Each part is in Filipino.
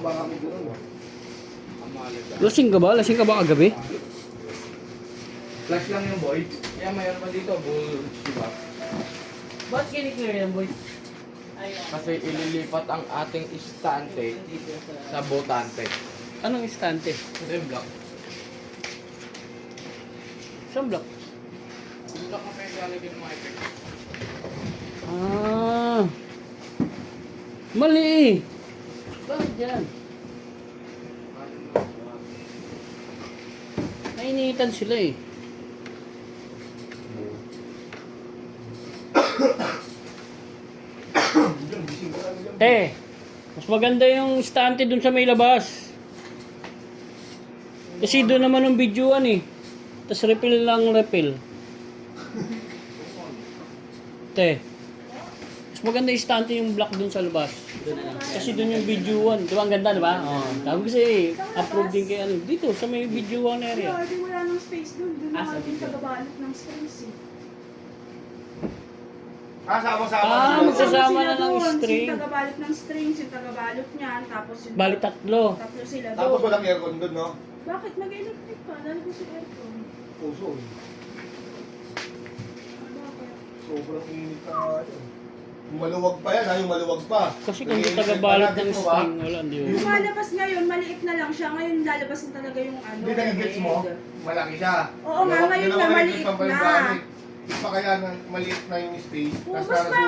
baka mo gano'n. Lasing ka ba? Lasing ka ba kagabi? Flash lang yung boy. Kaya mayroon pa dito, bull, diba? Ba't kiniklear yan, boy? Kasi ililipat ang ating istante sa botante. Anong istante? Ito yung block. Saan block? Yung block na pwede lalagyan ng mga effect. Ah. Mali. Bakit yan? Nainitan sila eh. Mas maganda yung istante dun sa may labas. Kasi doon naman ang videoan eh. Tapos refill lang refill. Mas maganda yung istante yung block dun sa labas. Kasi doon yung videoan. Di ba ang ganda, di ba? Oh. Tapos kasi upload din kay ano. Dito sa may videoan area. Hindi, wala nang space doon. Doon na kami tagabalot ng space eh. Sama-sama. Magsasama Sila na ng doon, string. Yung tagabalot ng strings, yung tagabalot niyan, tapos yung... Bali tatlo. Tatlo sila doon. Tapos walang aircon doon, no? Bakit mag-electric pa? Lalagay sa aircon. Puso. Bakit? Sobrang init ka nga yun. Yung maluwag pa yan, ha? Yung maluwag pa. Kasi kung di tagabalot ng string, wala, hindi yun. Lumalabas ngayon, maliit na lang siya. Ngayon lalabas na talaga yung ano. Hindi nagigits mo? Malaki siya. Oo nga, ngayon na maliit na. Pa kaya maliit na yung space. Oo,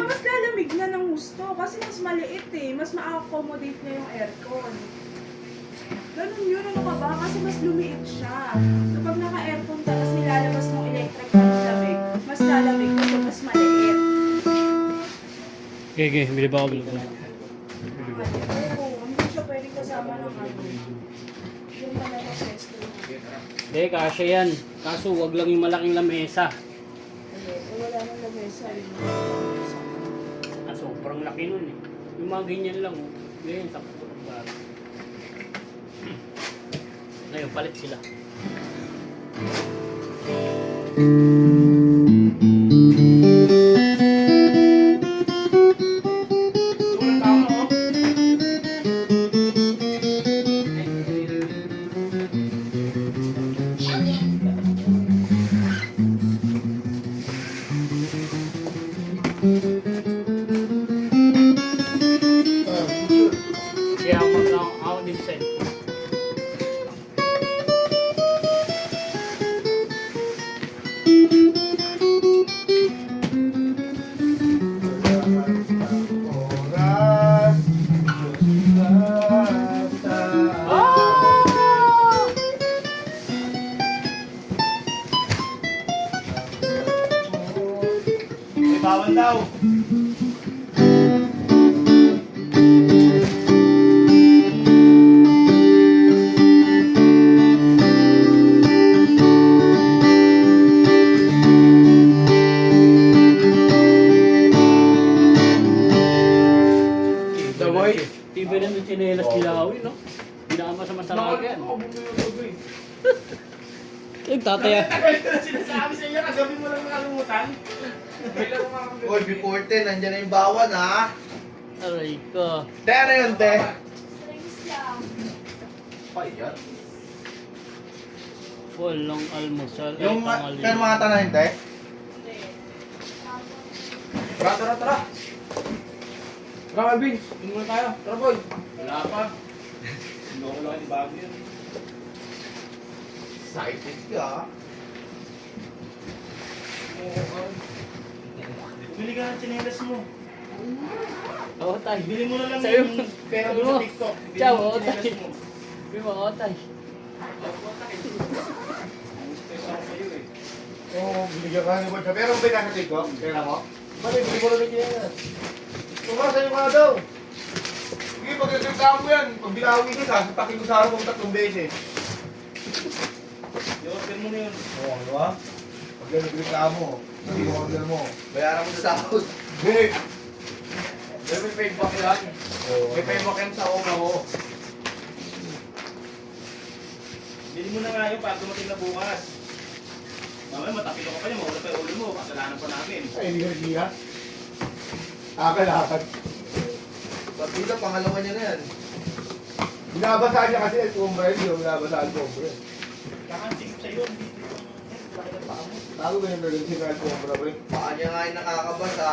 mas lalamig na ng gusto kasi mas maliit eh. Mas ma-accommodate na yung aircon. Ganun yun, ano ka ba? Kasi mas lumiit siya. Kapag naka-aircon ka, tapos nilalabas ng electric fan lamig, mas lalamig kasi mas maliit. Okay, bili ba ako, bili ba? Oo, hindi siya pwedeng kasama ng ano. Yung talaga pesto. Hindi, kasya yan. Kaso wag lang yung malaking lamesa. Wala nang lamesa. Sobrang laki nun eh. Yung mga ganyan lang, oh. Ganyan, sakto ng baro. Ngayon, palit sila. Kaya ako din sa Oras. May bawal daw. TV na ng chinelas nilawin, no? Pinakama sa masarap yan. Tataya. Sinasabi sa iyo, kagabi mo lang nakalimutan. Oy, before 10, nandiyan na yung bawan, ha? Aray ko. Te, ano yun, te? Strings lang. Pa, yan. Walang almusal. Yung, ay tanghali. pero mga tanahin, te? Tara, tara, tara. Tara, Alvin. Tingin muna tayo. Tara, boy. Wala pa. Loko lang yung bago yun. Excited ka, ha? Bili ka ng chinelas mo. Oo, tay. Bili mo na lang Sa'yo. yung pera mo sa TikTok. Bili Ciao, mo oo, ng chinelas tay. mo. May mga tay. Oo, binigyan ka ni Boy. Pero ba yung nasa TikTok? Pera mo? Bakit, bili mo na yung chinelas. Tumasa yung mga daw. Sige, pag-reklamo mo yan. Pag binawi ko sa, sapakin ko sa araw kong 3 beses. I-order mo na yun. Oo, ano ba? Pag nagreklamo, sabi mo order mo. Bayaran mo sa sahod. Hindi. May payback yan. Oo. May payback yan sa una ko. Bili mo na nga yun para dumating na bukas. Mamaya matapilo ka pa niya, mawala pa yung ulo mo. Kasalanan pa namin. Ay, hindi ka nagsiya. Akalakad. Partida, pangalawa niya na yan. Binabasaan niya kasi ang kumbra, hindi mo binabasaan ko. Kakantingip sa'yo, hindi ko laki ng paa mo. Tago ba yung relationship ng kumbra, pre? Paa niya nga yung nakakabasa.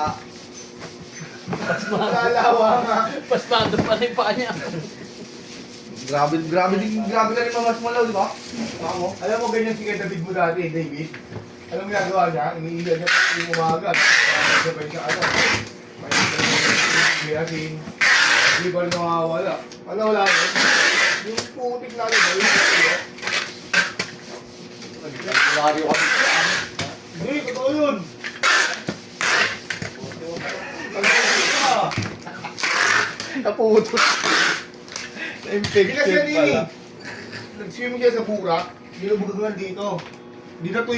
Lalawa nga. Pasmado pa rin pa niya. Grabe na rin mamas malaw, di ba? Ako, alam mo ganyan si David mo dati, David? Alam mo ginagawa niya? Iniilan niya pag yung umaga. Sabay siya ano. May asin. Hindi pa rin nakawala. Ano wala yun? Yung putik na rin. Yung putik. Naglario kami. Hindi, totoo yun. Naputot. Hindi kasi yan eh. Nag-swimming siya sa Burak. Nilubugan dito. Di na to